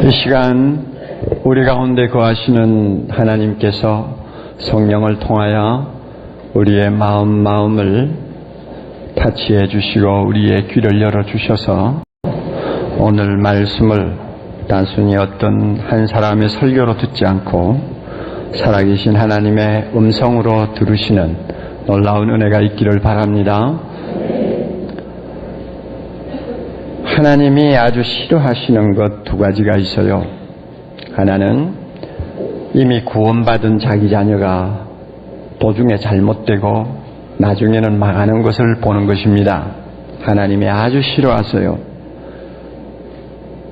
이 시간 우리 가운데 거하시는 하나님께서 성령을 통하여 우리의 마음을 타치해 주시고 우리의 귀를 열어주셔서 오늘 말씀을 단순히 어떤 한 사람의 설교로 듣지 않고 살아계신 하나님의 음성으로 들으시는 놀라운 은혜가 있기를 바랍니다. 하나님이 아주 싫어하시는 것 두 가지가 있어요. 하나는 이미 구원받은 자기 자녀가 도중에 잘못되고 나중에는 망하는 것을 보는 것입니다. 하나님이 아주 싫어하세요.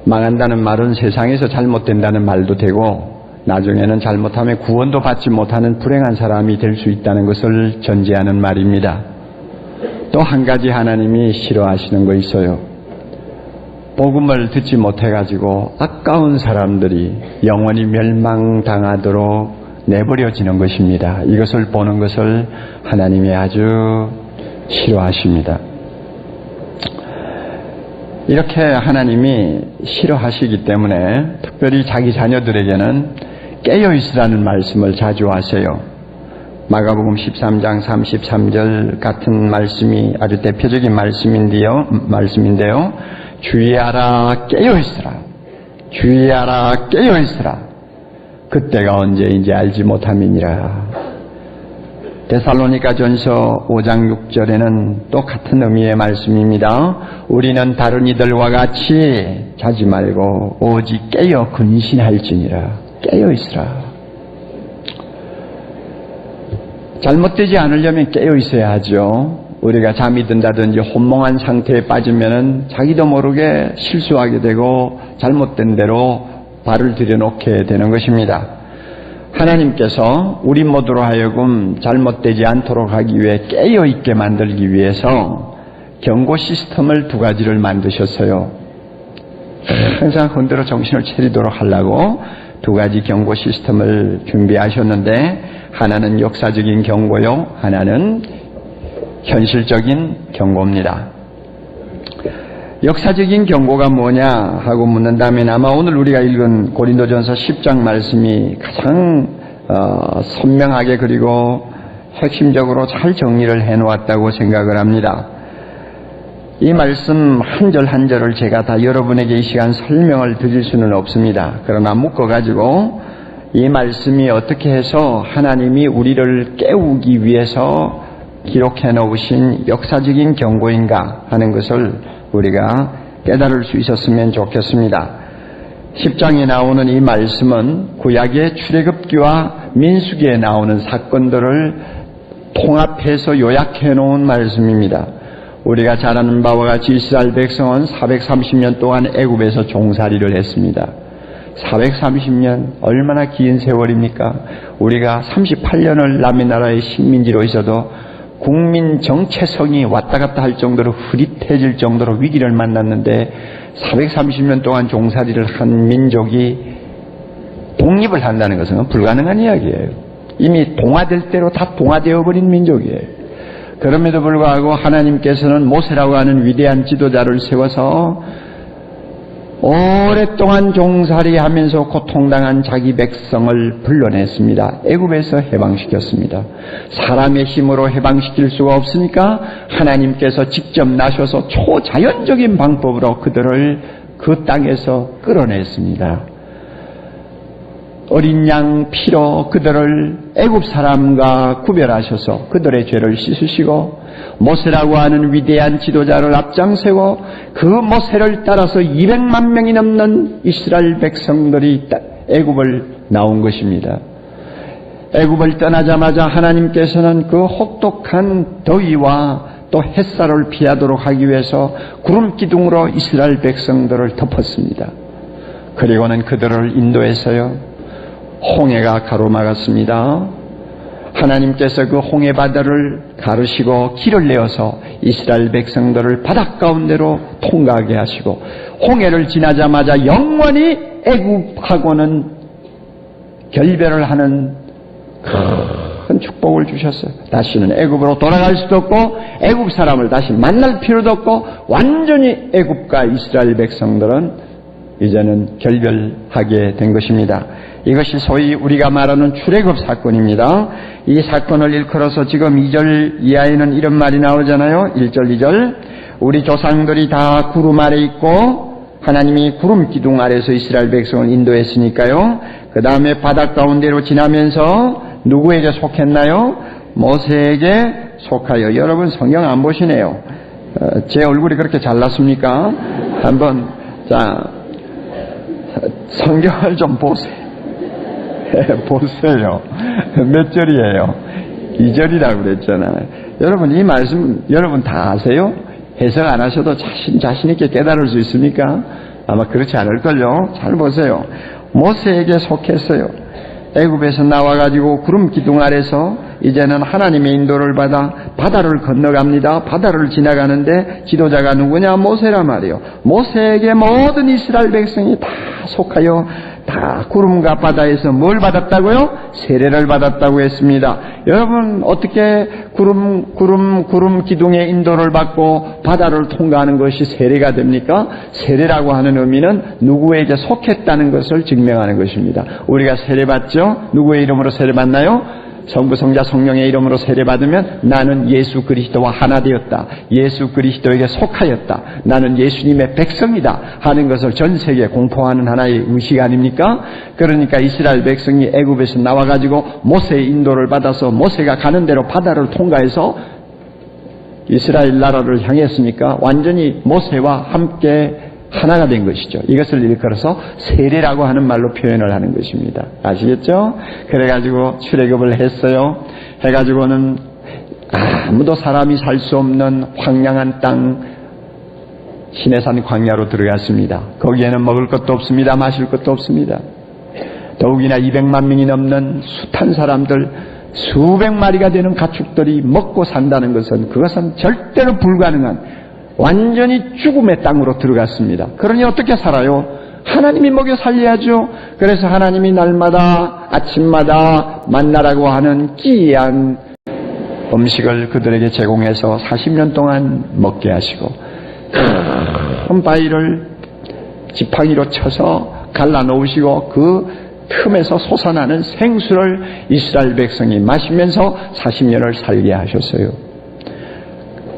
망한다는 말은 세상에서 잘못된다는 말도 되고 나중에는 잘못하면 구원도 받지 못하는 불행한 사람이 될 수 있다는 것을 전제하는 말입니다. 또 한 가지 하나님이 싫어하시는 거 있어요. 복음을 듣지 못해가지고 아까운 사람들이 영원히 멸망당하도록 내버려지는 것입니다. 이것을 보는 것을 하나님이 아주 싫어하십니다. 이렇게 하나님이 싫어하시기 때문에 특별히 자기 자녀들에게는 깨어있으라는 말씀을 자주 하세요. 마가복음 13장 33절 같은 말씀이 아주 대표적인 말씀인데요. 주의하라, 깨어있으라. 주의하라, 깨어있으라. 그때가 언제인지 알지 못함이니라. 데살로니가 전서 5장 6절에는 또 같은 의미의 말씀입니다. 우리는 다른 이들과 같이 자지 말고 오직 깨어 근신할지니라. 깨어있으라. 잘못되지 않으려면 깨어있어야 하죠. 우리가 잠이 든다든지 혼몽한 상태에 빠지면은 자기도 모르게 실수하게 되고 잘못된 대로 발을 들여놓게 되는 것입니다. 하나님께서 우리 모두로 하여금 잘못되지 않도록 하기 위해 깨어있게 만들기 위해서 경고 시스템을 두 가지를 만드셨어요. 항상 흔들어 정신을 차리도록 하려고 두 가지 경고 시스템을 준비하셨는데 하나는 역사적인 경고요, 하나는 현실적인 경고입니다. 역사적인 경고가 뭐냐 하고 묻는다면 아마 오늘 우리가 읽은 고린도전서 10장 말씀이 가장 선명하게 그리고 핵심적으로 잘 정리를 해놓았다고 생각을 합니다. 이 말씀 한 절 한 절을 제가 다 여러분에게 이 시간 설명을 드릴 수는 없습니다. 그러나 묶어가지고 이 말씀이 어떻게 해서 하나님이 우리를 깨우기 위해서 기록해 놓으신 역사적인 경고인가 하는 것을 우리가 깨달을 수 있었으면 좋겠습니다. 10장에 나오는 이 말씀은 구약의 출애굽기와 민수기에 나오는 사건들을 통합해서 요약해 놓은 말씀입니다. 우리가 잘 아는 바와 같이 이스라엘 백성은 430년 동안 애굽에서 종살이를 했습니다. 430년 얼마나 긴 세월입니까? 우리가 38년을 남의 나라의 식민지로 있어도 국민 정체성이 왔다 갔다 할 정도로 흐릿해질 정도로 위기를 만났는데 430년 동안 종살이를 한 민족이 독립을 한다는 것은 불가능한 이야기예요. 이미 동화될 대로 다 동화되어 버린 민족이에요. 그럼에도 불구하고 하나님께서는 모세라고 하는 위대한 지도자를 세워서 오랫동안 종살이하면서 고통당한 자기 백성을 불러냈습니다. 애굽에서 해방시켰습니다. 사람의 힘으로 해방시킬 수가 없으니까 하나님께서 직접 나셔서 초자연적인 방법으로 그들을 그 땅에서 끌어냈습니다. 어린 양 피로 그들을 애굽 사람과 구별하셔서 그들의 죄를 씻으시고 모세라고 하는 위대한 지도자를 앞장세고 그 모세를 따라서 200만 명이 넘는 이스라엘 백성들이 애굽을 나온 것입니다. 애굽을 떠나자마자 하나님께서는 그 혹독한 더위와 또 햇살을 피하도록 하기 위해서 구름 기둥으로 이스라엘 백성들을 덮었습니다. 그리고는 그들을 인도했어요. 홍해가 가로막았습니다. 하나님께서 그 홍해 바다를 가르시고 길을 내어서 이스라엘 백성들을 바닷 가운데로 통과하게 하시고 홍해를 지나자마자 영원히 애굽하고는 결별을 하는 큰 축복을 주셨어요. 다시는 애굽으로 돌아갈 수도 없고 애굽 사람을 다시 만날 필요도 없고 완전히 애굽과 이스라엘 백성들은 이제는 결별하게 된 것입니다. 이것이 소위 우리가 말하는 출애굽 사건입니다. 이 사건을 일컬어서 지금 2절 이하에는 이런 말이 나오잖아요. 1절, 2절. 우리 조상들이 다 구름 아래 있고 하나님이 구름 기둥 아래서 이스라엘 백성을 인도했으니까요. 그 다음에 바다 가운데로 지나면서 누구에게 속했나요? 모세에게 속하여. 여러분 성경 안 보시네요. 제 얼굴이 그렇게 잘났습니까? 한번 성경을 좀 보세요. 보세요. 몇 절이에요? 2절이라고 그랬잖아요. 여러분 이 말씀 여러분 다 아세요? 해석 안 하셔도 자신 있게 깨달을 수 있습니까? 아마 그렇지 않을걸요. 잘 보세요. 모세에게 속했어요. 애굽에서 나와가지고 구름 기둥 아래서 이제는 하나님의 인도를 받아 바다를 건너갑니다. 바다를 지나가는데 지도자가 누구냐? 모세란 말이에요. 모세에게 모든 이스라엘 백성이 다 속하여 다 구름과 바다에서 뭘 받았다고요? 세례를 받았다고 했습니다. 여러분 어떻게 구름 기둥의 인도를 받고 바다를 통과하는 것이 세례가 됩니까? 세례라고 하는 의미는 누구에게 속했다는 것을 증명하는 것입니다. 우리가 세례받죠? 누구의 이름으로 세례받나요? 성부, 성자, 성령의 이름으로 세례받으면 나는 예수 그리스도와 하나 되었다. 예수 그리스도에게 속하였다. 나는 예수님의 백성이다 하는 것을 전 세계에 공포하는 하나의 의식 아닙니까? 그러니까 이스라엘 백성이 애굽에서 나와가지고 모세의 인도를 받아서 모세가 가는 대로 바다를 통과해서 이스라엘 나라를 향했으니까 완전히 모세와 함께 하나가 된 것이죠. 이것을 일컬어서 세례라고 하는 말로 표현을 하는 것입니다. 아시겠죠? 그래가지고 출애굽을 했어요. 해가지고는 아무도 사람이 살 수 없는 황량한 땅 시내산 광야로 들어갔습니다. 거기에는 먹을 것도 없습니다. 마실 것도 없습니다. 더욱이나 200만 명이 넘는 숱한 사람들, 수백 마리가 되는 가축들이 먹고 산다는 그것은 절대로 불가능한 완전히 죽음의 땅으로 들어갔습니다. 그러니 어떻게 살아요? 하나님이 먹여 살려야죠. 그래서 하나님이 날마다 아침마다 만나라고 하는 기이한 음식을 그들에게 제공해서 40년 동안 먹게 하시고 큰 바위를 지팡이로 쳐서 갈라놓으시고 그 틈에서 솟아나는 생수를 이스라엘 백성이 마시면서 40년을 살게 하셨어요.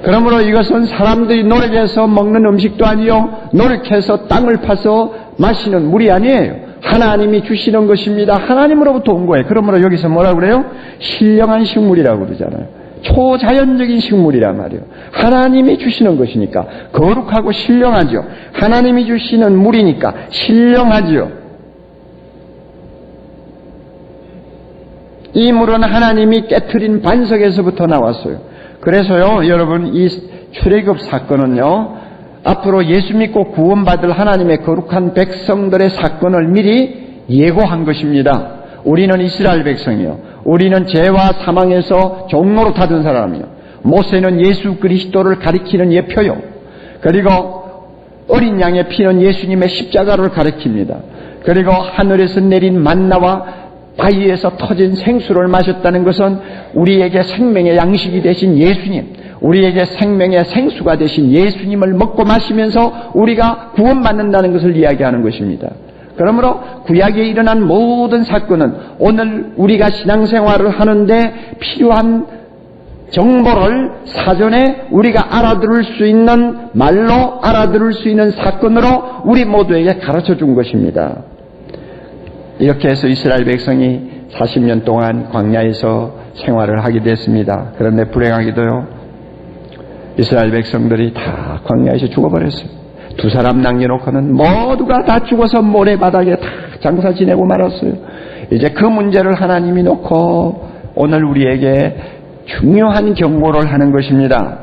그러므로 이것은 사람들이 노력해서 먹는 음식도 아니요, 노력해서 땅을 파서 마시는 물이 아니에요. 하나님이 주시는 것입니다. 하나님으로부터 온 거예요. 그러므로 여기서 뭐라고 그래요? 신령한 식물이라고 그러잖아요. 초자연적인 식물이란 말이에요. 하나님이 주시는 것이니까 거룩하고 신령하죠. 하나님이 주시는 물이니까 신령하죠. 이 물은 하나님이 깨트린 반석에서부터 나왔어요. 그래서요, 여러분, 이 출애굽 사건은요, 앞으로 예수 믿고 구원받을 하나님의 거룩한 백성들의 사건을 미리 예고한 것입니다. 우리는 이스라엘 백성이요. 우리는 죄와 사망에서 종로로 타던 사람이요. 모세는 예수 그리스도를 가리키는 예표요. 그리고 어린 양의 피는 예수님의 십자가를 가리킵니다. 그리고 하늘에서 내린 만나와 바위에서 터진 생수를 마셨다는 것은 우리에게 생명의 양식이 되신 예수님, 우리에게 생명의 생수가 되신 예수님을 먹고 마시면서 우리가 구원받는다는 것을 이야기하는 것입니다. 그러므로 구약에 일어난 모든 사건은 오늘 우리가 신앙생활을 하는데 필요한 정보를 사전에 우리가 알아들을 수 있는 말로 알아들을 수 있는 사건으로 우리 모두에게 가르쳐 준 것입니다. 이렇게 해서 이스라엘 백성이 40년 동안 광야에서 생활을 하게 됐습니다. 그런데 불행하게도요, 이스라엘 백성들이 다 광야에서 죽어버렸어요. 두 사람 남겨놓고는 모두가 다 죽어서 모래바닥에 다 장사 지내고 말았어요. 이제 그 문제를 하나님이 놓고 오늘 우리에게 중요한 경고를 하는 것입니다.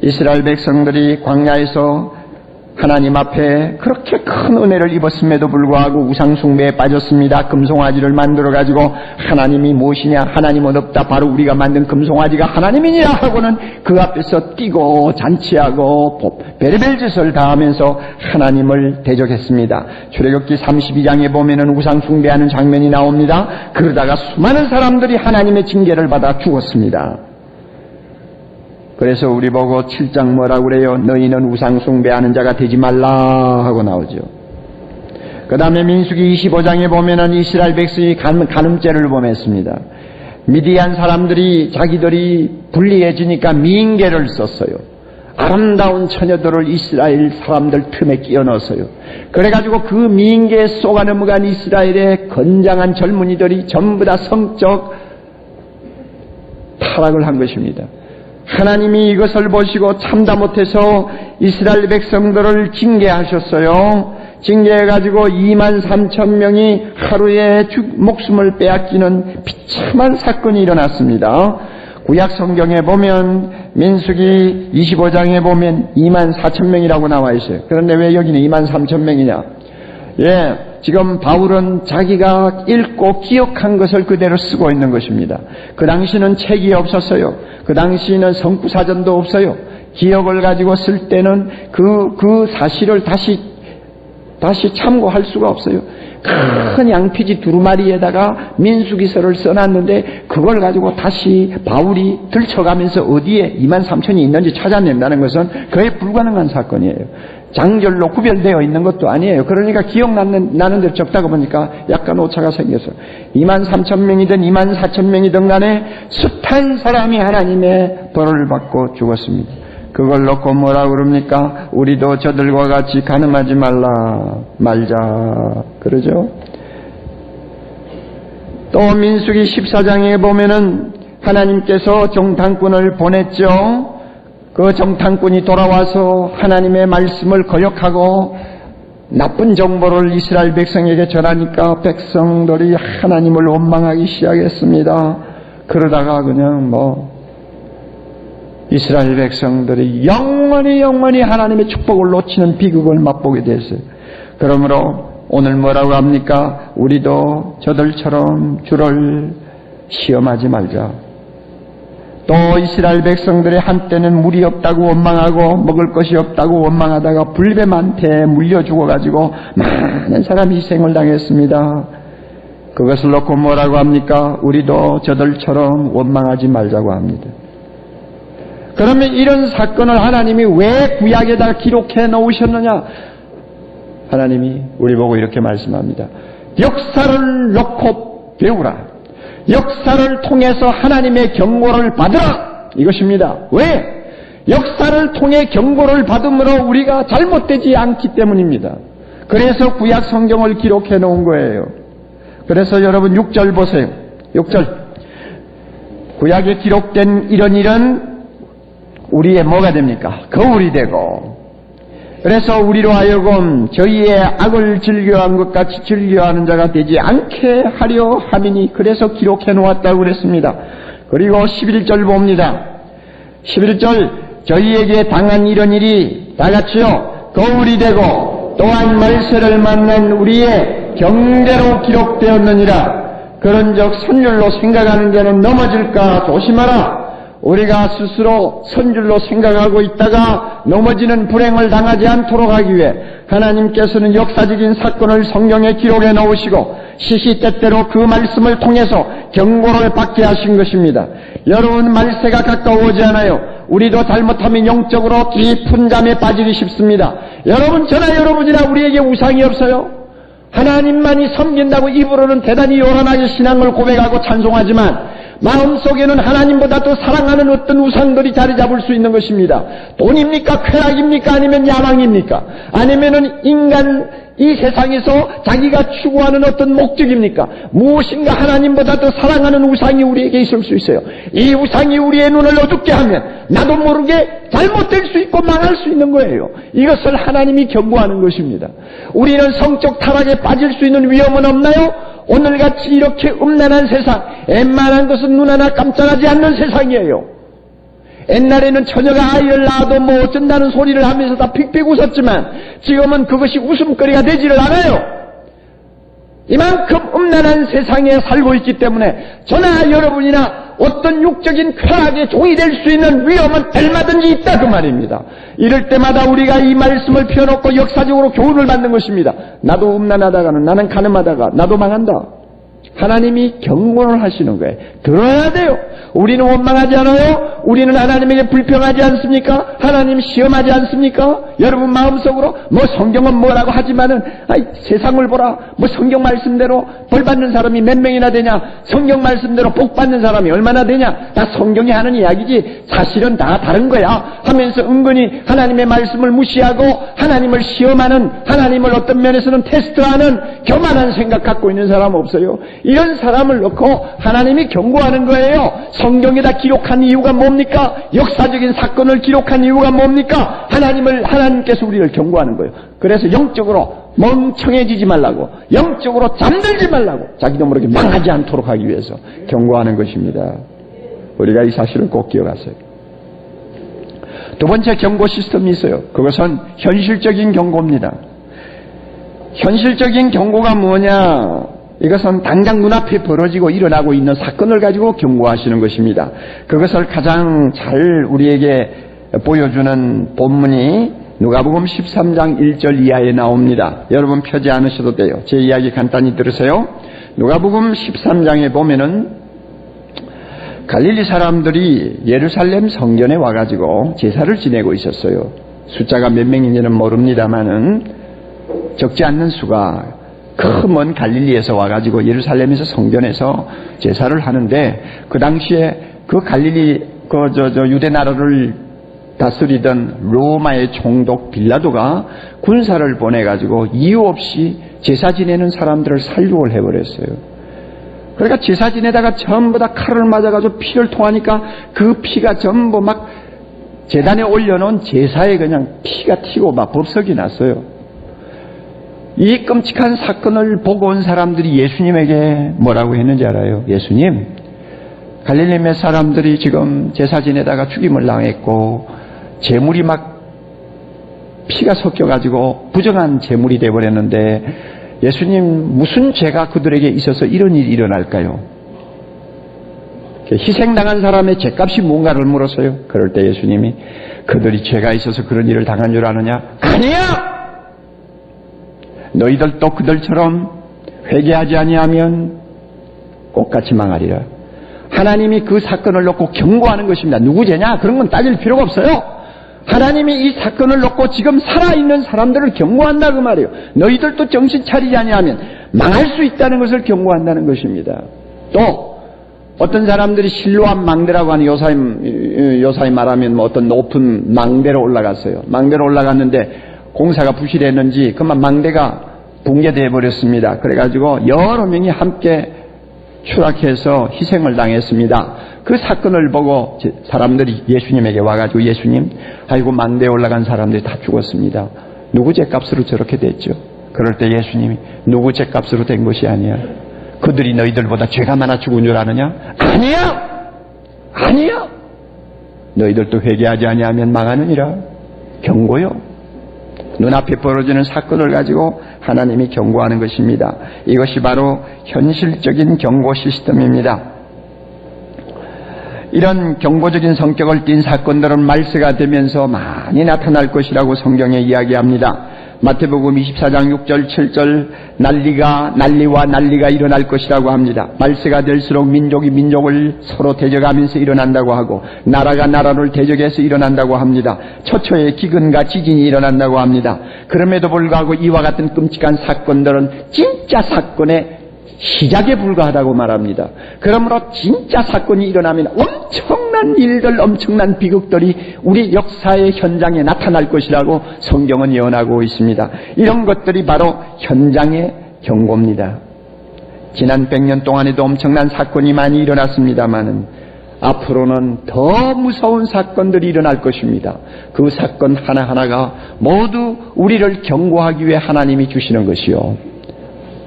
이스라엘 백성들이 광야에서 하나님 앞에 그렇게 큰 은혜를 입었음에도 불구하고 우상숭배에 빠졌습니다. 금송아지를 만들어가지고 하나님이 무엇이냐, 하나님은 없다, 바로 우리가 만든 금송아지가 하나님이냐 하고는 그 앞에서 뛰고 잔치하고 별의별 짓을 다 하면서 하나님을 대적했습니다. 출애굽기 32장에 보면은 우상숭배하는 장면이 나옵니다. 그러다가 수많은 사람들이 하나님의 징계를 받아 죽었습니다. 그래서 우리 보고 7장 뭐라고 그래요? 너희는 우상 숭배하는 자가 되지 말라 하고 나오죠. 그 다음에 민수기 25장에 보면은 이스라엘 백성이 간음죄를 범했습니다. 미디안 사람들이 자기들이 불리해지니까 미인계를 썼어요. 아름다운 처녀들을 이스라엘 사람들 틈에 끼워 넣었어요. 그래가지고 그 미인계에 쏘가 넘어간 이스라엘의 건장한 젊은이들이 전부 다 성적 타락을 한 것입니다. 하나님이 이것을 보시고 참다 못해서 이스라엘 백성들을 징계하셨어요. 징계해가지고 23,000명이 하루에 목숨을 빼앗기는 비참한 사건이 일어났습니다. 구약 성경에 보면 민수기 25장에 보면 24,000명이라고 나와 있어요. 그런데 왜 여기는 23,000명이냐? 예, 지금 바울은 자기가 읽고 기억한 것을 그대로 쓰고 있는 것입니다. 그 당시는 책이 없었어요. 그 당시는 성구사전도 없어요. 기억을 가지고 쓸 때는 그 사실을 다시 참고할 수가 없어요. 큰 양피지 두루마리에다가 민수기서를 써놨는데 그걸 가지고 다시 바울이 들쳐가면서 어디에 23,000이 있는지 찾아낸다는 것은 거의 불가능한 사건이에요. 장절로 구별되어 있는 것도 아니에요. 그러니까 기억나는 대로 적다가 보니까 약간 오차가 생겨서 23,000명이든 24,000명이든 간에 숱한 사람이 하나님의 벌을 받고 죽었습니다. 그걸 놓고 뭐라 그럽니까? 우리도 저들과 같이 간음하지 말자 그러죠. 또 민수기 14장에 보면은 하나님께서 정탐꾼을 보냈죠. 그 정탐꾼이 돌아와서 하나님의 말씀을 거역하고 나쁜 정보를 이스라엘 백성에게 전하니까 백성들이 하나님을 원망하기 시작했습니다. 그러다가 그냥 이스라엘 백성들이 영원히 하나님의 축복을 놓치는 비극을 맛보게 됐어요. 그러므로 오늘 뭐라고 합니까? 우리도 저들처럼 주를 시험하지 말자. 또 이스라엘 백성들이 한때는 물이 없다고 원망하고 먹을 것이 없다고 원망하다가 불뱀한테 물려 죽어가지고 많은 사람이 희생을 당했습니다. 그것을 놓고 뭐라고 합니까? 우리도 저들처럼 원망하지 말자고 합니다. 그러면 이런 사건을 하나님이 왜 구약에다 기록해 놓으셨느냐? 하나님이 우리 보고 이렇게 말씀합니다. 역사를 놓고 배우라. 역사를 통해서 하나님의 경고를 받으라. 이것입니다. 왜? 역사를 통해 경고를 받음으로 우리가 잘못되지 않기 때문입니다. 그래서 구약 성경을 기록해 놓은 거예요. 그래서 여러분 6절 보세요. 6절. 구약에 기록된 이런 일은 우리의 뭐가 됩니까? 거울이 되고, 그래서 우리로 하여금 저희의 악을 즐겨한 것 같이 즐겨하는 자가 되지 않게 하려 함이니 그래서 기록해 놓았다고 그랬습니다. 그리고 11절 봅니다. 11절 저희에게 당한 이런 일이 다같이요 거울이 되고 또한 말세를 만난 우리의 경대로 기록되었느니라. 그런즉 선줄로 생각하는 자는 넘어질까 조심하라. 우리가 스스로 선줄로 생각하고 있다가 넘어지는 불행을 당하지 않도록 하기 위해 하나님께서는 역사적인 사건을 성경에 기록해 놓으시고 시시때때로 그 말씀을 통해서 경고를 받게 하신 것입니다. 여러분 말세가 가까워오지 않아요. 우리도 잘못하면 영적으로 깊은 잠에 빠지기 쉽습니다. 여러분 저나 여러분이나 우리에게 우상이 없어요. 하나님만이 섬긴다고 입으로는 대단히 요란하게 신앙을 고백하고 찬송하지만 마음속에는 하나님보다 더 사랑하는 어떤 우상들이 자리 잡을 수 있는 것입니다. 돈입니까? 쾌락입니까? 아니면 야망입니까? 아니면은 이 세상에서 자기가 추구하는 어떤 목적입니까? 무엇인가 하나님보다 더 사랑하는 우상이 우리에게 있을 수 있어요. 이 우상이 우리의 눈을 어둡게 하면 나도 모르게 잘못될 수 있고 망할 수 있는 거예요. 이것을 하나님이 경고하는 것입니다. 우리는 성적 타락에 빠질 수 있는 위험은 없나요? 오늘같이 이렇게 음란한 세상, 웬만한 것은 눈 하나 깜짝하지 않는 세상이에요. 옛날에는 처녀가 아이를 낳아도 뭐 어쩐다는 소리를 하면서 다 픽픽 웃었지만 지금은 그것이 웃음거리가 되지를 않아요. 이만큼 음란한 세상에 살고 있기 때문에 저나 여러분이나 어떤 육적인 쾌락의 종이 될 수 있는 위험은 얼마든지 있다 그 말입니다. 이럴 때마다 우리가 이 말씀을 펴놓고 역사적으로 교훈을 받는 것입니다. 나도 음란하다가는 나는 가늠하다가 나도 망한다. 하나님이 경고를 하시는 거예요. 들어야 돼요. 우리는 원망하지 않아요? 우리는 하나님에게 불평하지 않습니까? 하나님 시험하지 않습니까? 여러분 마음속으로 뭐 성경은 뭐라고 하지만은 세상을 보라. 뭐 성경 말씀대로 벌 받는 사람이 몇 명이나 되냐? 성경 말씀대로 복 받는 사람이 얼마나 되냐? 다 성경이 하는 이야기지 사실은 다 다른 거야 하면서 은근히 하나님의 말씀을 무시하고 하나님을 시험하는, 하나님을 어떤 면에서는 테스트하는 교만한 생각 갖고 있는 사람 없어요? 이런 사람을 놓고 하나님이 경고하는 거예요. 성경에다 기록한 이유가 뭡니까? 역사적인 사건을 기록한 이유가 뭡니까? 하나님께서 우리를 경고하는 거예요. 그래서 영적으로 멍청해지지 말라고, 영적으로 잠들지 말라고, 자기도 모르게 망하지 않도록 하기 위해서 경고하는 것입니다. 우리가 이 사실을 꼭 기억하세요. 두 번째 경고 시스템이 있어요. 그것은 현실적인 경고입니다. 현실적인 경고가 뭐냐? 이것은 당장 눈앞에 벌어지고 일어나고 있는 사건을 가지고 경고하시는 것입니다. 그것을 가장 잘 우리에게 보여주는 본문이 누가복음 13장 1절 이하에 나옵니다. 여러분 펴지 않으셔도 돼요. 제 이야기 간단히 들으세요. 누가복음 13장에 보면은 갈릴리 사람들이 예루살렘 성전에 와가지고 제사를 지내고 있었어요. 숫자가 몇 명인지는 모릅니다만은 적지 않는 수가 그 먼 갈릴리에서 와가지고 예루살렘에서 성전에서 제사를 하는데, 그 당시에 그 갈릴리 유대 나라를 다스리던 로마의 총독 빌라도가 군사를 보내가지고 이유 없이 제사 지내는 사람들을 살육을 해버렸어요. 그러니까 제사 지내다가 전부 다 칼을 맞아가지고 피를 통하니까 그 피가 전부 막 제단에 올려놓은 제사에 그냥 피가 튀고 막 법석이 났어요. 이 끔찍한 사건을 보고 온 사람들이 예수님에게 뭐라고 했는지 알아요? 예수님, 갈릴리 몇 사람들이 지금 제사 지내다가 죽임을 당했고 재물이 막 피가 섞여가지고 부정한 재물이 되어버렸는데 예수님, 무슨 죄가 그들에게 있어서 이런 일이 일어날까요? 희생당한 사람의 죄값이 뭔가를 물었어요. 그럴 때 예수님이 그들이 죄가 있어서 그런 일을 당한 줄 아느냐? 아니야! 너희들도 그들처럼 회개하지 아니하면 꽃같이 망하리라. 하나님이 그 사건을 놓고 경고하는 것입니다. 누구 죄냐? 그런 건 따질 필요가 없어요. 하나님이 이 사건을 놓고 지금 살아있는 사람들을 경고한다 그 말이에요. 너희들도 정신 차리지 아니하면 망할 수 있다는 것을 경고한다는 것입니다. 또 어떤 사람들이 실로암 망대라고 하는 요사이 말하면 뭐 어떤 높은 망대로 올라갔어요. 망대로 올라갔는데 공사가 부실했는지 그만 망대가 붕괴되어 버렸습니다. 그래가지고 여러 명이 함께 추락해서 희생을 당했습니다. 그 사건을 보고 사람들이 예수님에게 와가지고 예수님, 아이고 망대에 올라간 사람들이 다 죽었습니다. 누구 죄값으로 저렇게 됐죠? 그럴 때 예수님이 누구 죄값으로 된 것이 아니야. 그들이 너희들보다 죄가 많아 죽은 줄 아느냐? 아니야! 아니야! 너희들도 회개하지 아니하면 망하느니라. 경고요. 눈앞에 벌어지는 사건을 가지고 하나님이 경고하는 것입니다. 이것이 바로 현실적인 경고 시스템입니다. 이런 경고적인 성격을 띤 사건들은 말세가 되면서 많이 나타날 것이라고 성경에 이야기합니다. 마태복음 24장 6절 7절 난리와 난리가 일어날 것이라고 합니다. 말세가 될수록 민족이 민족을 서로 대적하면서 일어난다고 하고 나라가 나라를 대적해서 일어난다고 합니다. 처처에 기근과 지진이 일어난다고 합니다. 그럼에도 불구하고 이와 같은 끔찍한 사건들은 진짜 사건의 시작에 불과하다고 말합니다. 그러므로 진짜 사건이 일어나면 엄청난 일들, 엄청난 비극들이 우리 역사의 현장에 나타날 것이라고 성경은 예언하고 있습니다. 이런 것들이 바로 현장의 경고입니다. 지난 100년 동안에도 엄청난 사건이 많이 일어났습니다만 앞으로는 더 무서운 사건들이 일어날 것입니다. 그 사건 하나하나가 모두 우리를 경고하기 위해 하나님이 주시는 것이요,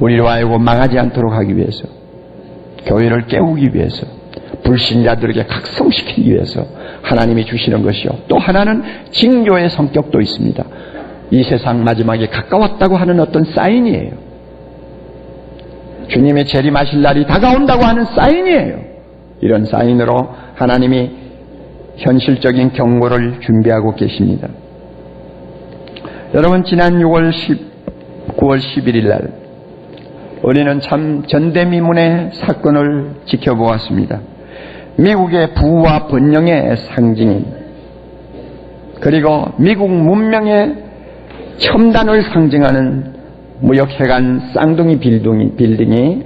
우리로 하여금 망하지 않도록 하기 위해서, 교회를 깨우기 위해서, 불신자들에게 각성시키기 위해서 하나님이 주시는 것이요, 또 하나는 징조의 성격도 있습니다. 이 세상 마지막에 가까웠다고 하는 어떤 사인이에요. 주님의 재림하실 날이 다가온다고 하는 사인이에요. 이런 사인으로 하나님이 현실적인 경고를 준비하고 계십니다. 여러분, 지난 9월 11일 날 우리는 참 전대미문의 사건을 지켜보았습니다. 미국의 부와 번영의 상징인, 그리고 미국 문명의 첨단을 상징하는 무역회관 쌍둥이 빌딩이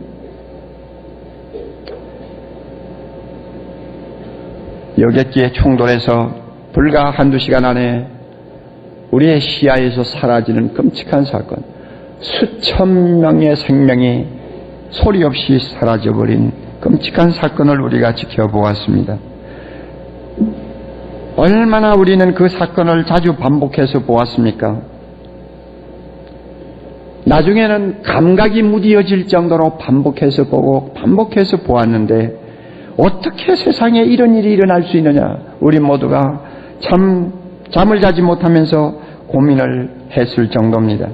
여객기에 충돌해서 불과 한두 시간 안에 우리의 시야에서 사라지는 끔찍한 사건, 수천 명의 생명이 소리 없이 사라져버린 끔찍한 사건을 우리가 지켜보았습니다. 얼마나 우리는 그 사건을 자주 반복해서 보았습니까? 나중에는 감각이 무디어질 정도로 반복해서 보고 반복해서 보았는데 어떻게 세상에 이런 일이 일어날 수 있느냐, 우리 모두가 참 잠을 자지 못하면서 고민을 했을 정도입니다.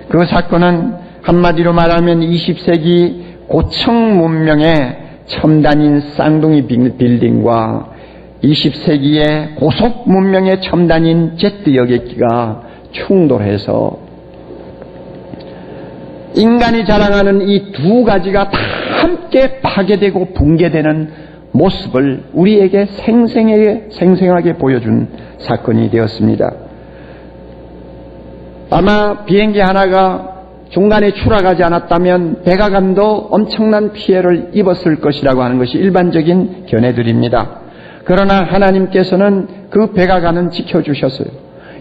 그 사건은 한마디로 말하면 20세기 고층 문명의 첨단인 쌍둥이 빌딩과 20세기의 고속 문명의 첨단인 제트 여객기가 충돌해서 인간이 자랑하는 이 두 가지가 다 함께 파괴되고 붕괴되는 모습을 우리에게 생생하게 보여준 사건이 되었습니다. 아마 비행기 하나가 중간에 추락하지 않았다면 백악관도 엄청난 피해를 입었을 것이라고 하는 것이 일반적인 견해들입니다. 그러나 하나님께서는 그 백악관은 지켜주셨어요.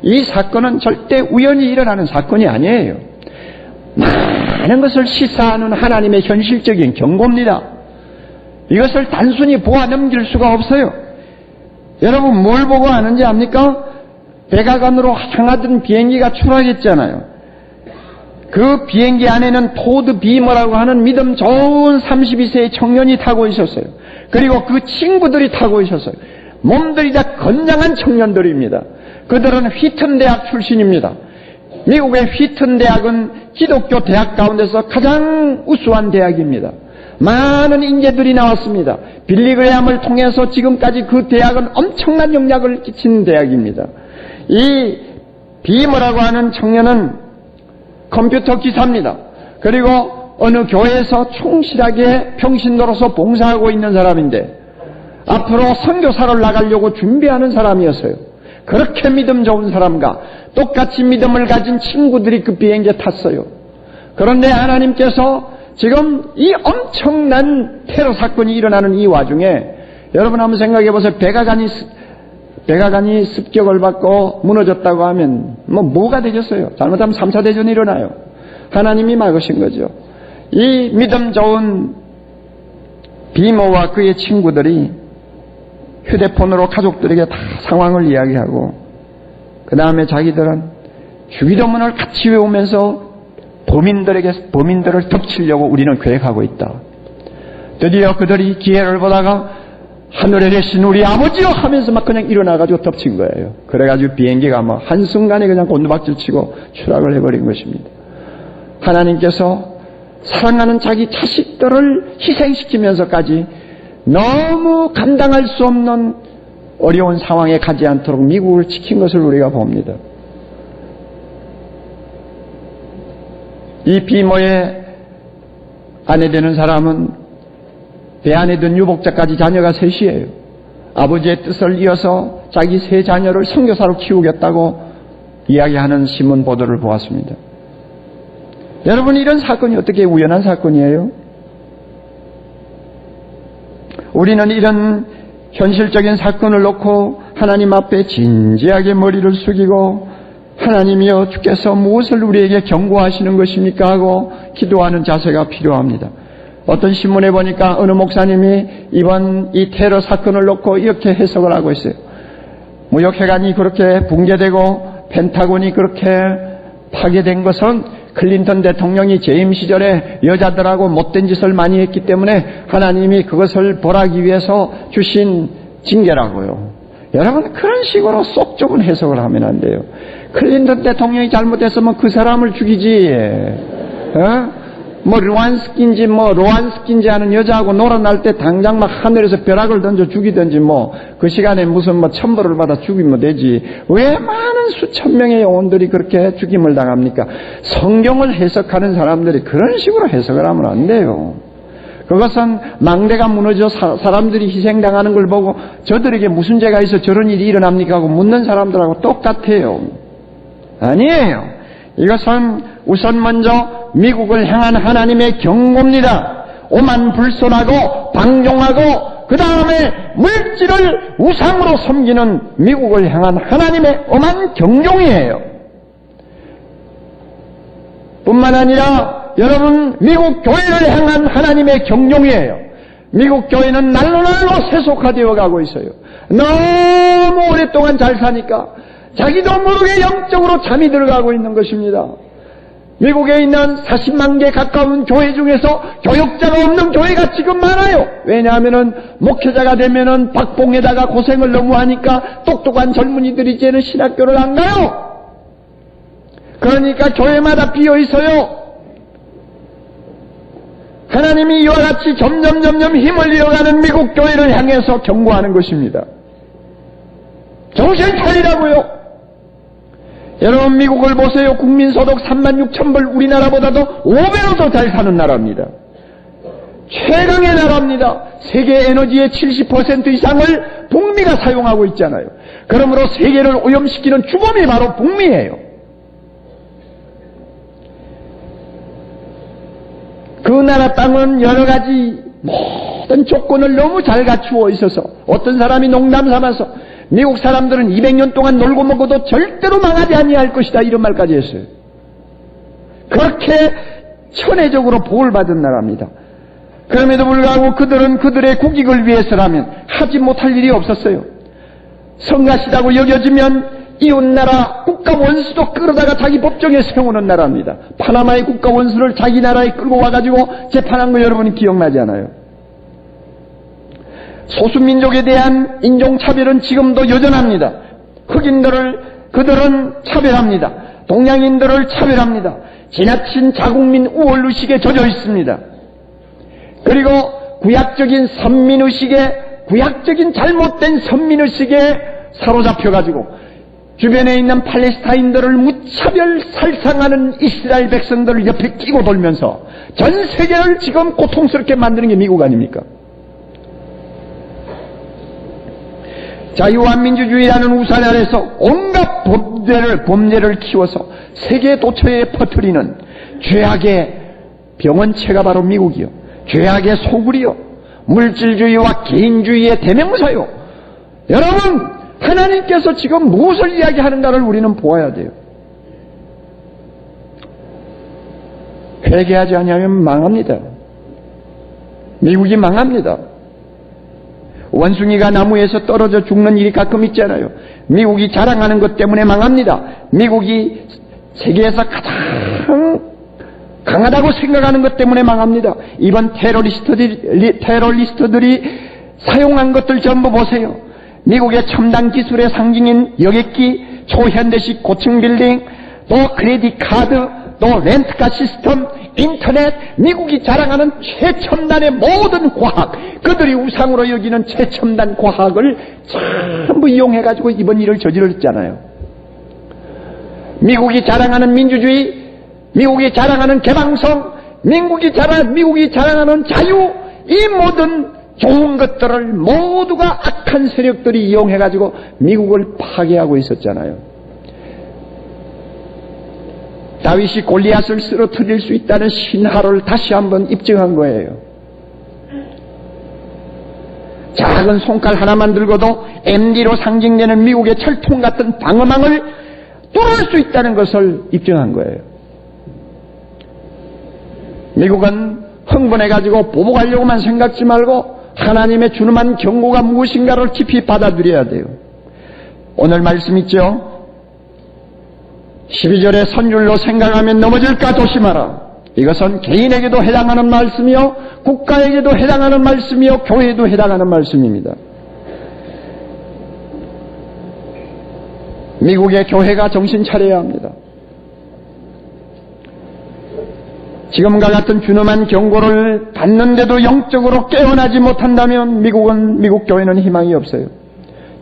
이 사건은 절대 우연히 일어나는 사건이 아니에요. 많은 것을 시사하는 하나님의 현실적인 경고입니다. 이것을 단순히 보아 넘길 수가 없어요. 여러분 뭘 보고 아는지 압니까? 백악관으로 향하던 비행기가 추락했잖아요. 그 비행기 안에는 토드 비머라고 하는 믿음 좋은 32세의 청년이 타고 있었어요. 그리고 그 친구들이 타고 있었어요. 몸들이 다 건장한 청년들입니다. 그들은 휘튼 대학 출신입니다. 미국의 휘튼 대학은 기독교 대학 가운데서 가장 우수한 대학입니다. 많은 인재들이 나왔습니다. 빌리그레함을 통해서 지금까지 그 대학은 엄청난 영향을 끼친 대학입니다. 이 비머라고 하는 청년은 컴퓨터 기사입니다. 그리고 어느 교회에서 충실하게 평신도로서 봉사하고 있는 사람인데 앞으로 선교사를 나가려고 준비하는 사람이었어요. 그렇게 믿음 좋은 사람과 똑같이 믿음을 가진 친구들이 그 비행기에 탔어요. 그런데 하나님께서 지금 이 엄청난 테러 사건이 일어나는 이 와중에 여러분 한번 생각해 보세요. 백악관이 습격을 받고 무너졌다고 하면 뭐가 되겠어요? 잘못하면 3차 대전이 일어나요. 하나님이 막으신 거죠. 이 믿음 좋은 비모와 그의 친구들이 휴대폰으로 가족들에게 다 상황을 이야기하고 그 다음에 자기들은 주기도문을 같이 외우면서 범인들을 덮치려고 우리는 계획하고 있다. 드디어 그들이 기회를 보다가 하늘에 계신 우리 아버지요 하면서 막 그냥 일어나가지고 덮친 거예요. 그래가지고 비행기가 막 한순간에 그냥 곤두박질 치고 추락을 해버린 것입니다. 하나님께서 사랑하는 자기 자식들을 희생시키면서까지 너무 감당할 수 없는 어려운 상황에 가지 않도록 미국을 지킨 것을 우리가 봅니다. 이 비모의 아내 되는 사람은 배 안에 든 유복자까지 자녀가 셋이에요. 아버지의 뜻을 이어서 자기 세 자녀를 선교사로 키우겠다고 이야기하는 신문 보도를 보았습니다. 여러분 이런 사건이 어떻게 우연한 사건이에요? 우리는 이런 현실적인 사건을 놓고 하나님 앞에 진지하게 머리를 숙이고 하나님이여 주께서 무엇을 우리에게 경고하시는 것입니까 하고 기도하는 자세가 필요합니다. 어떤 신문에 보니까 어느 목사님이 이번 이 테러 사건을 놓고 이렇게 해석을 하고 있어요. 무역회관이 그렇게 붕괴되고 펜타곤이 그렇게 파괴된 것은 클린턴 대통령이 재임 시절에 여자들하고 못된 짓을 많이 했기 때문에 하나님이 그것을 벌하기 위해서 주신 징계라고요. 여러분 그런 식으로 쏙 좁은 해석을 하면 안 돼요. 클린턴 대통령이 잘못했으면 그 사람을 죽이지. 뭐 루안스키인지 뭐 로안스키인지 하는 여자하고 놀아날 때 당장 막 하늘에서 벼락을 던져 죽이든지 뭐 그 시간에 무슨 뭐 천벌을 받아 죽이면 되지. 왜 많은 수천 명의 영혼들이 그렇게 죽임을 당합니까? 성경을 해석하는 사람들이 그런 식으로 해석을 하면 안 돼요. 그것은 망대가 무너져 사람들이 희생당하는 걸 보고 저들에게 무슨 죄가 있어 저런 일이 일어납니까 하고 묻는 사람들하고 똑같아요. 아니에요. 이것은 우선 먼저 미국을 향한 하나님의 경고입니다. 오만불손하고 방종하고 그 다음에 물질을 우상으로 섬기는 미국을 향한 하나님의 엄한 경종이에요. 뿐만 아니라 여러분, 미국 교회를 향한 하나님의 경종이에요. 미국 교회는 날로 세속화되어 가고 있어요. 너무 오랫동안 잘 사니까 자기도 모르게 영적으로 잠이 들어가고 있는 것입니다. 미국에 있는 40만 개 가까운 교회 중에서 교역자가 없는 교회가 지금 많아요. 왜냐하면은 목회자가 되면은 박봉에다가 고생을 너무 하니까 똑똑한 젊은이들이 이제는 신학교를 안 가요. 그러니까 교회마다 비어 있어요. 하나님이 이와 같이 점점 힘을 잃어가는 미국 교회를 향해서 경고하는 것입니다. 정신 차리라고요. 여러분, 미국을 보세요. 국민소득 36,000불, 우리나라보다도 5배로 더 잘 사는 나라입니다. 최강의 나라입니다. 세계 에너지의 70% 이상을 북미가 사용하고 있잖아요. 그러므로 세계를 오염시키는 주범이 바로 북미예요. 그 나라 땅은 여러 가지 모든 조건을 너무 잘 갖추어 있어서 어떤 사람이 농담 삼아서 미국 사람들은 200년 동안 놀고 먹어도 절대로 망하지 아니할 것이다 이런 말까지 했어요. 그렇게 천혜적으로 복을 받은 나라입니다. 그럼에도 불구하고 그들은 그들의 국익을 위해서라면 하지 못할 일이 없었어요. 성가시다고 여겨지면 이웃나라 국가 원수도 끌어다가 자기 법정에 세우는 나라입니다. 파나마의 국가 원수를 자기 나라에 끌고 와가지고 재판한 거 여러분이 기억나지 않아요? 소수민족에 대한 인종차별은 지금도 여전합니다. 그들은 차별합니다. 동양인들을 차별합니다. 지나친 자국민 우월의식에 젖어 있습니다. 그리고 구약적인 잘못된 선민의식에 사로잡혀가지고 주변에 있는 팔레스타인들을 무차별 살상하는 이스라엘 백성들을 옆에 끼고 돌면서 전 세계를 지금 고통스럽게 만드는 게 미국 아닙니까? 자유와 민주주의라는 우산 아래서 온갖 범죄를 키워서 세계 도처에 퍼뜨리는 죄악의 병원체가 바로 미국이요. 죄악의 소굴이요. 물질주의와 개인주의의 대명사요. 여러분, 하나님께서 지금 무엇을 이야기하는가를 우리는 보아야 돼요. 회개하지 않으면 망합니다. 미국이 망합니다. 원숭이가 나무에서 떨어져 죽는 일이 가끔 있잖아요. 미국이 자랑하는 것 때문에 망합니다. 미국이 세계에서 가장 강하다고 생각하는 것 때문에 망합니다. 이번 테러리스트들이 사용한 것들 전부 보세요. 미국의 첨단 기술의 상징인 여객기, 초현대식 고층 빌딩, 또 크레딧 카드, 또 렌트카 시스템, 인터넷, 미국이 자랑하는 최첨단의 모든 과학, 그들이 우상으로 여기는 최첨단 과학을 전부 이용해가지고 이번 일을 저질렀잖아요. 미국이 자랑하는 민주주의, 미국이 자랑하는 개방성, 미국이 자랑하는 자유, 이 모든 좋은 것들을 모두가 악한 세력들이 이용해가지고 미국을 파괴하고 있었잖아요. 다윗이 골리앗을 쓰러뜨릴 수 있다는 신화를 다시 한번 입증한 거예요. 작은 손칼 하나만 들고도 MD로 상징되는 미국의 철통 같은 방어망을 뚫을 수 있다는 것을 입증한 거예요. 미국은 흥분해가지고 보복하려고만 생각지 말고 하나님의 준엄한 경고가 무엇인가를 깊이 받아들여야 돼요. 오늘 말씀 있죠? 12절의 선율로 생각하면 넘어질까 조심하라. 이것은 개인에게도 해당하는 말씀이요, 국가에게도 해당하는 말씀이요, 교회에도 해당하는 말씀입니다. 미국의 교회가 정신 차려야 합니다. 지금과 같은 준엄한 경고를 받는데도 영적으로 깨어나지 못한다면 미국 교회는 희망이 없어요.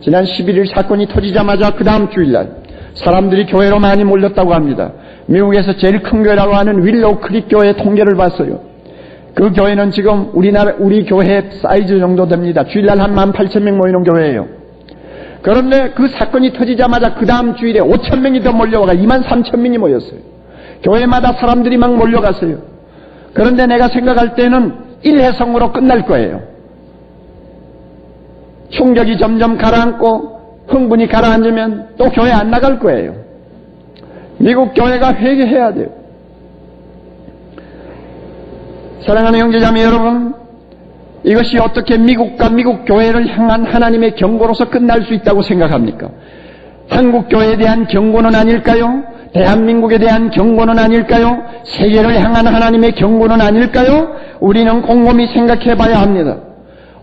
지난 11일 사건이 터지자마자 그 다음 주일날 사람들이 교회로 많이 몰렸다고 합니다. 미국에서 제일 큰 교회라고 하는 윌로우 크릭 교회 통계를 봤어요. 그 교회는 지금 우리 교회 사이즈 정도 됩니다. 주일날 한 18,000명 모이는 교회예요. 그런데 그 사건이 터지자마자 그 다음 주일에 5,000명이 더 몰려와가 23,000명이 모였어요. 교회마다 사람들이 막 몰려갔어요. 그런데 내가 생각할 때는 일회성으로 끝날 거예요. 충격이 점점 가라앉고 흥분이 가라앉으면 또 교회 안 나갈 거예요. 미국 교회가 회개해야 돼요. 사랑하는 형제자매 여러분, 이것이 어떻게 미국과 미국 교회를 향한 하나님의 경고로서 끝날 수 있다고 생각합니까? 한국 교회에 대한 경고는 아닐까요? 대한민국에 대한 경고는 아닐까요? 세계를 향한 하나님의 경고는 아닐까요? 우리는 곰곰이 생각해 봐야 합니다.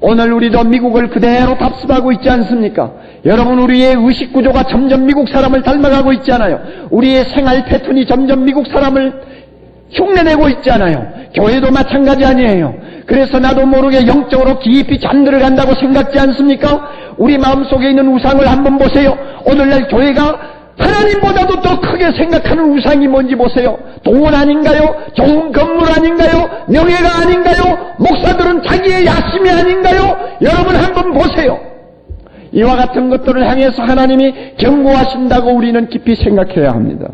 오늘 우리도 미국을 그대로 답습하고 있지 않습니까? 여러분, 우리의 의식구조가 점점 미국 사람을 닮아가고 있잖아요. 우리의 생활 패턴이 점점 미국 사람을 흉내내고 있잖아요. 교회도 마찬가지 아니에요. 그래서 나도 모르게 영적으로 깊이 잠들어간다고 생각지 않습니까? 우리 마음속에 있는 우상을 한번 보세요. 오늘날 교회가 하나님보다도 더 크게 생각하는 우상이 뭔지 보세요. 돈 아닌가요? 좋은 건물 아닌가요? 명예가 아닌가요? 목사들은 자기의 야심이 아닌가요? 여러분 한번 보세요. 이와 같은 것들을 향해서 하나님이 경고하신다고 우리는 깊이 생각해야 합니다.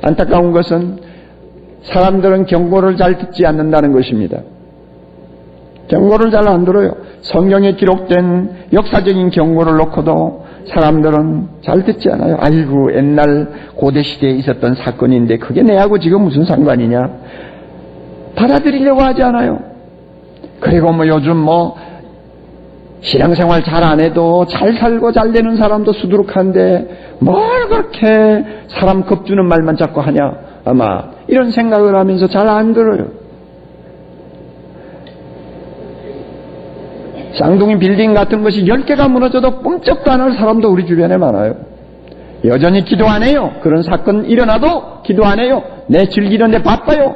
안타까운 것은 사람들은 경고를 잘 듣지 않는다는 것입니다. 경고를 잘 안 들어요. 성경에 기록된 역사적인 경고를 놓고도 사람들은 잘 듣지 않아요. 아이고, 옛날 고대시대에 있었던 사건인데 그게 내하고 지금 무슨 상관이냐. 받아들이려고 하지 않아요. 그리고 요즘 신앙생활 잘 안 해도 잘 살고 잘 되는 사람도 수두룩한데 뭘 그렇게 사람 겁주는 말만 자꾸 하냐. 아마 이런 생각을 하면서 잘 안 들어요. 쌍둥이 빌딩 같은 것이 10개가 무너져도 꼼짝도 안 할 사람도 우리 주변에 많아요. 여전히 기도 안 해요. 그런 사건 일어나도 기도 안 해요. 내 즐기는데 바빠요.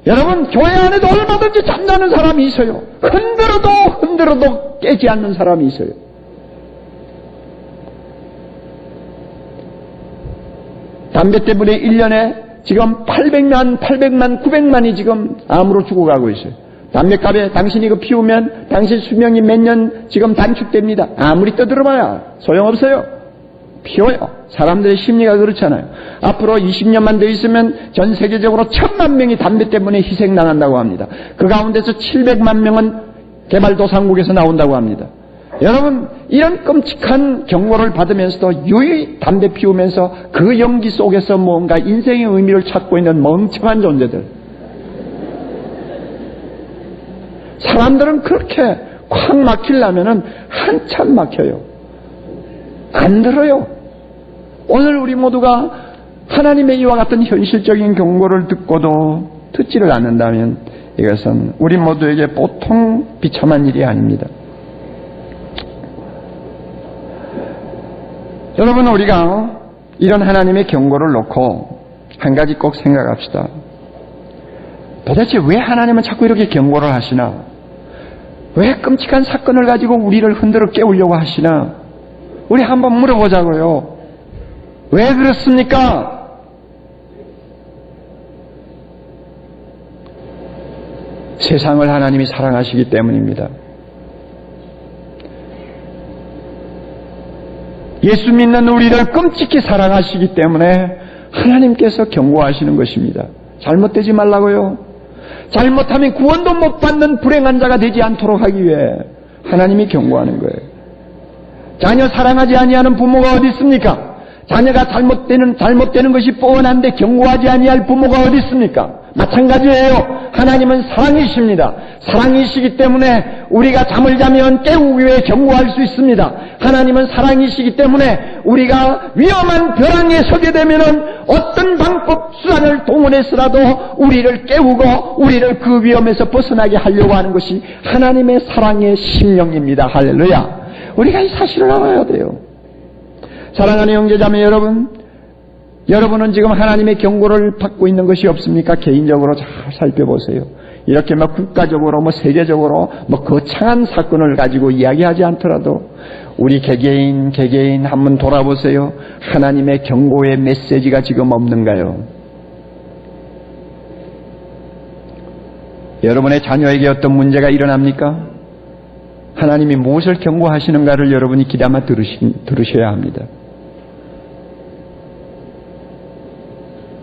여러분, 교회 안에도 얼마든지 잠자는 사람이 있어요. 흔들어도 깨지 않는 사람이 있어요. 담배 때문에 1년에 지금 800만, 900만이 지금 암으로 죽어가고 있어요. 담배값에 당신이 이거 피우면 당신 수명이 몇 년 지금 단축됩니다. 아무리 떠들어봐야 소용없어요. 피워요. 사람들의 심리가 그렇잖아요. 앞으로 20년만 더 있으면 전 세계적으로 1000만 명이 담배 때문에 희생당한다고 합니다. 그 가운데서 700만 명은 개발도상국에서 나온다고 합니다. 여러분, 이런 끔찍한 경고를 받으면서도 유유히 담배 피우면서 그 연기 속에서 뭔가 인생의 의미를 찾고 있는 멍청한 존재들. 사람들은 그렇게 콱 막히려면은 한참 막혀요. 안 들어요. 오늘 우리 모두가 하나님의 이와 같은 현실적인 경고를 듣고도 듣지를 않는다면 이것은 우리 모두에게 보통 비참한 일이 아닙니다. 여러분, 우리가 이런 하나님의 경고를 놓고 한 가지 꼭 생각합시다. 도대체 왜 하나님은 자꾸 이렇게 경고를 하시나? 왜 끔찍한 사건을 가지고 우리를 흔들어 깨우려고 하시나? 우리 한번 물어보자고요. 왜 그렇습니까? 세상을 하나님이 사랑하시기 때문입니다. 예수 믿는 우리를 끔찍히 사랑하시기 때문에 하나님께서 경고하시는 것입니다. 잘못되지 말라고요. 잘못하면 구원도 못 받는 불행한 자가 되지 않도록 하기 위해 하나님이 경고하는 거예요. 자녀 사랑하지 아니하는 부모가 어디 있습니까? 자녀가 잘못되는 것이 뻔한데 경고하지 아니할 부모가 어디 있습니까? 마찬가지예요. 하나님은 사랑이십니다. 사랑이시기 때문에 우리가 잠을 자면 깨우기 위해 경고할 수 있습니다. 하나님은 사랑이시기 때문에 우리가 위험한 벼랑에 서게 되면은 어떤 방법 수단을 동원해서라도 우리를 깨우고 우리를 그 위험에서 벗어나게 하려고 하는 것이 하나님의 사랑의 심령입니다. 할렐루야. 우리가 이 사실을 알아야 돼요. 사랑하는 형제자매 여러분, 여러분은 지금 하나님의 경고를 받고 있는 것이 없습니까? 개인적으로 잘 살펴보세요. 이렇게 막 국가적으로 세계적으로 거창한 사건을 가지고 이야기하지 않더라도 우리 개개인 한번 돌아보세요. 하나님의 경고의 메시지가 지금 없는가요? 여러분의 자녀에게 어떤 문제가 일어납니까? 하나님이 무엇을 경고하시는가를 여러분이 귀담아 들으셔야 합니다.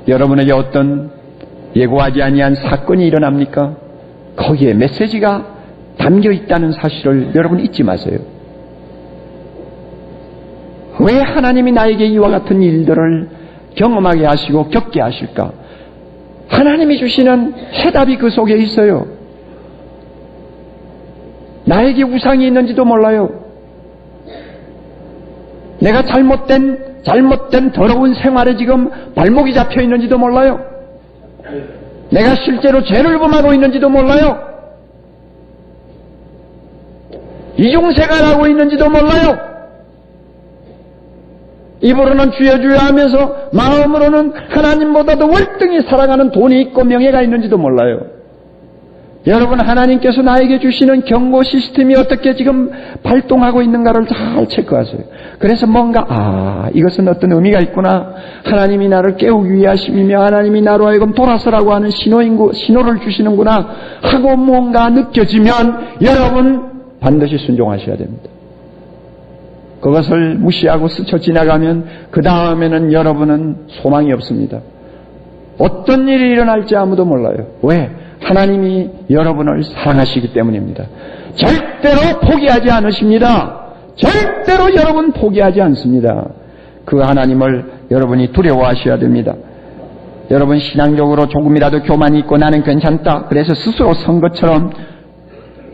여러분에게 어떤 예고하지 아니한 사건이 일어납니까? 거기에 메시지가 담겨 있다는 사실을 여러분 잊지 마세요. 왜 하나님이 나에게 이와 같은 일들을 경험하게 하시고 겪게 하실까? 하나님이 주시는 해답이 그 속에 있어요. 나에게 우상이 있는지도 몰라요. 내가 잘못된 더러운 생활에 지금 발목이 잡혀 있는지도 몰라요. 내가 실제로 죄를 범하고 있는지도 몰라요. 이중생활하고 있는지도 몰라요. 입으로는 주여 주여 하면서 마음으로는 하나님보다도 월등히 사랑하는 돈이 있고 명예가 있는지도 몰라요. 여러분, 하나님께서 나에게 주시는 경고 시스템이 어떻게 지금 발동하고 있는가를 잘 체크하세요. 그래서 뭔가 이것은 어떤 의미가 있구나. 하나님이 나를 깨우기 위하심이며 하나님이 나로 하여금 돌아서라고 하는 신호를 주시는구나 하고 뭔가 느껴지면 여러분 반드시 순종하셔야 됩니다. 그것을 무시하고 스쳐 지나가면 그 다음에는 여러분은 소망이 없습니다. 어떤 일이 일어날지 아무도 몰라요. 왜? 하나님이 여러분을 사랑하시기 때문입니다. 절대로 포기하지 않으십니다. 절대로 여러분 포기하지 않습니다. 그 하나님을 여러분이 두려워하셔야 됩니다. 여러분 신앙적으로 조금이라도 교만이 있고 나는 괜찮다, 그래서 스스로 선 것처럼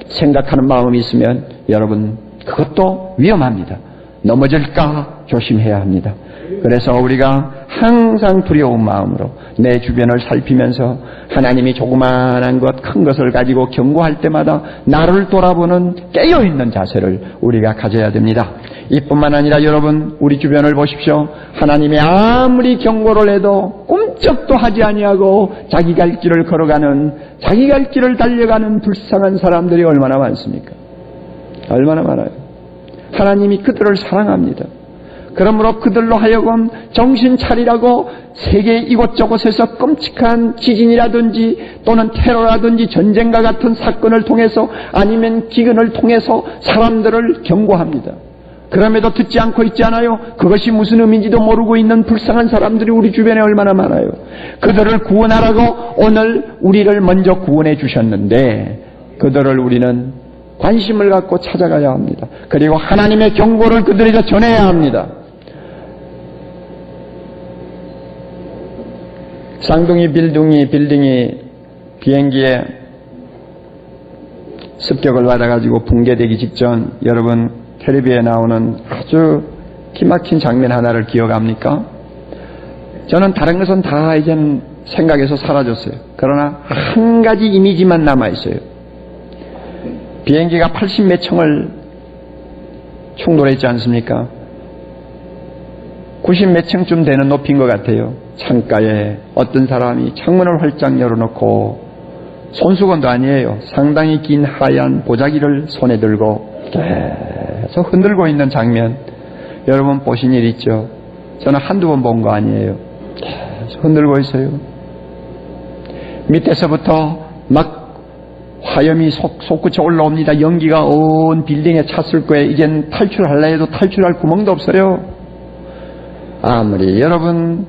생각하는 마음이 있으면 여러분 그것도 위험합니다. 넘어질까 조심해야 합니다. 그래서 우리가 항상 두려운 마음으로 내 주변을 살피면서 하나님이 조그마한 것, 큰 것을 가지고 경고할 때마다 나를 돌아보는 깨어있는 자세를 우리가 가져야 됩니다. 이뿐만 아니라 여러분 우리 주변을 보십시오. 하나님이 아무리 경고를 해도 꿈쩍도 하지 아니하고 자기 갈 길을 걸어가는, 자기 갈 길을 달려가는 불쌍한 사람들이 얼마나 많습니까? 얼마나 많아요. 하나님이 그들을 사랑합니다. 그러므로 그들로 하여금 정신 차리라고 세계 이곳저곳에서 끔찍한 지진이라든지 또는 테러라든지 전쟁과 같은 사건을 통해서 아니면 기근을 통해서 사람들을 경고합니다. 그럼에도 듣지 않고 있지 않아요? 그것이 무슨 의미인지도 모르고 있는 불쌍한 사람들이 우리 주변에 얼마나 많아요. 그들을 구원하라고 오늘 우리를 먼저 구원해 주셨는데 그들을 우리는 관심을 갖고 찾아가야 합니다. 그리고 하나님의 경고를 그들에게 전해야 합니다. 쌍둥이 빌딩이 비행기에 습격을 받아가지고 붕괴되기 직전 여러분 텔레비에 나오는 아주 기막힌 장면 하나를 기억합니까? 저는 다른 것은 다 이젠 생각에서 사라졌어요. 그러나 한 가지 이미지만 남아있어요. 비행기가 80몇 층을 충돌했지 않습니까? 90몇 층쯤 되는 높이인 것 같아요. 창가에 어떤 사람이 창문을 활짝 열어놓고 손수건도 아니에요. 상당히 긴 하얀 보자기를 손에 들고 계속 흔들고 있는 장면 여러분 보신 일 있죠? 저는 한두 번 본 거 아니에요. 계속 흔들고 있어요. 밑에서부터 막 화염이 솟구쳐 올라옵니다. 연기가 온 빌딩에 찼을 거예요. 이젠 탈출할라 해도 탈출할 구멍도 없어요. 아무리 여러분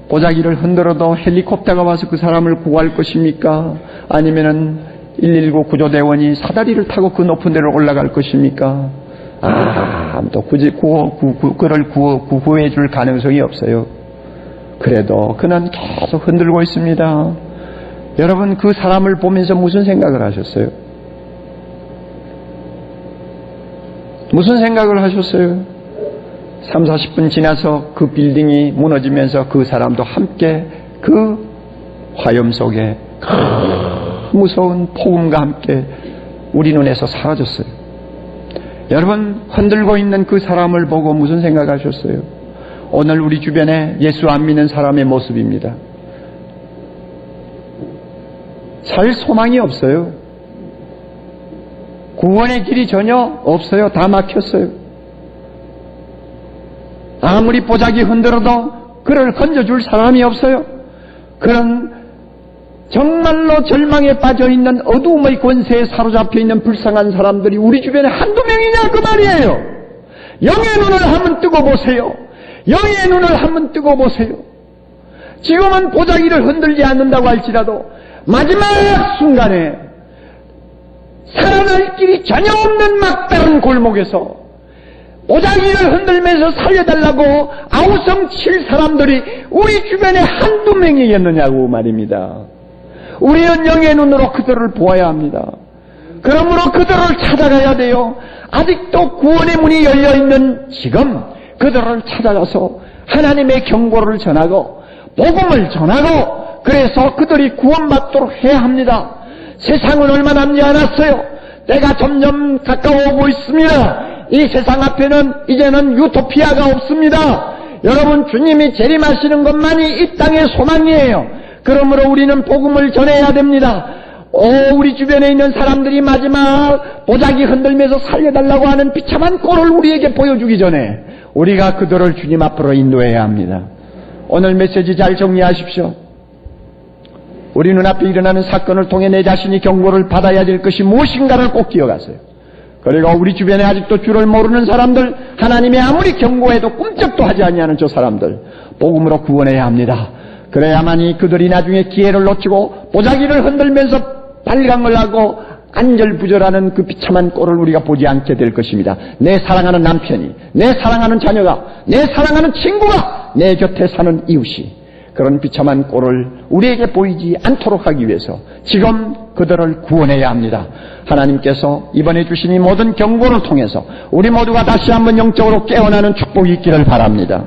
보자기를 흔들어도 헬리콥터가 와서 그 사람을 구할 것입니까? 아니면은 119 구조대원이 사다리를 타고 그 높은 데로 올라갈 것입니까? 아무도 굳이 그를 구해줄 가능성이 없어요. 그래도 그는 계속 흔들고 있습니다. 여러분 그 사람을 보면서 무슨 생각을 하셨어요? 무슨 생각을 하셨어요? 3, 40분 지나서 그 빌딩이 무너지면서 그 사람도 함께 그 화염 속에 무서운 폭음과 함께 우리 눈에서 사라졌어요. 여러분 흔들고 있는 그 사람을 보고 무슨 생각하셨어요? 오늘 우리 주변에 예수 안 믿는 사람의 모습입니다. 살 소망이 없어요. 구원의 길이 전혀 없어요. 다 막혔어요. 아무리 보자기 흔들어도 그를 건져줄 사람이 없어요. 그런 정말로 절망에 빠져있는 어두움의 권세에 사로잡혀 있는 불쌍한 사람들이 우리 주변에 한두 명이냐 그 말이에요. 영의 눈을 한번 뜨고 보세요. 영의 눈을 한번 뜨고 보세요. 지금은 보자기를 흔들지 않는다고 할지라도 마지막 순간에 살아날 길이 전혀 없는 막다른 골목에서 보자기를 흔들면서 살려달라고 아우성 칠 사람들이 우리 주변에 한두 명이겠느냐고 말입니다. 우리는 영의 눈으로 그들을 보아야 합니다. 그러므로 그들을 찾아가야 돼요. 아직도 구원의 문이 열려있는 지금 그들을 찾아가서 하나님의 경고를 전하고 복음을 전하고 그래서 그들이 구원받도록 해야 합니다. 세상은 얼마 남지 않았어요. 때가 점점 가까워오고 있습니다. 이 세상 앞에는 이제는 유토피아가 없습니다. 여러분, 주님이 재림하시는 것만이 이 땅의 소망이에요. 그러므로 우리는 복음을 전해야 됩니다. 우리 주변에 있는 사람들이 마지막 보자기 흔들면서 살려달라고 하는 비참한 꼴을 우리에게 보여주기 전에 우리가 그들을 주님 앞으로 인도해야 합니다. 오늘 메시지 잘 정리하십시오. 우리 눈앞에 일어나는 사건을 통해 내 자신이 경고를 받아야 될 것이 무엇인가를 꼭 기억하세요. 그리고 우리 주변에 아직도 주를 모르는 사람들, 하나님이 아무리 경고해도 꿈쩍도 하지 아니하는 저 사람들, 복음으로 구원해야 합니다. 그래야만이 그들이 나중에 기회를 놓치고 보자기를 흔들면서 발광을 하고 안절부절하는 그 비참한 꼴을 우리가 보지 않게 될 것입니다. 내 사랑하는 남편이, 내 사랑하는 자녀가, 내 사랑하는 친구가 내 곁에 사는 이웃이 그런 비참한 꼴을 우리에게 보이지 않도록 하기 위해서 지금 그들을 구원해야 합니다. 하나님께서 이번에 주신 이 모든 경고를 통해서 우리 모두가 다시 한번 영적으로 깨어나는 축복이 있기를 바랍니다.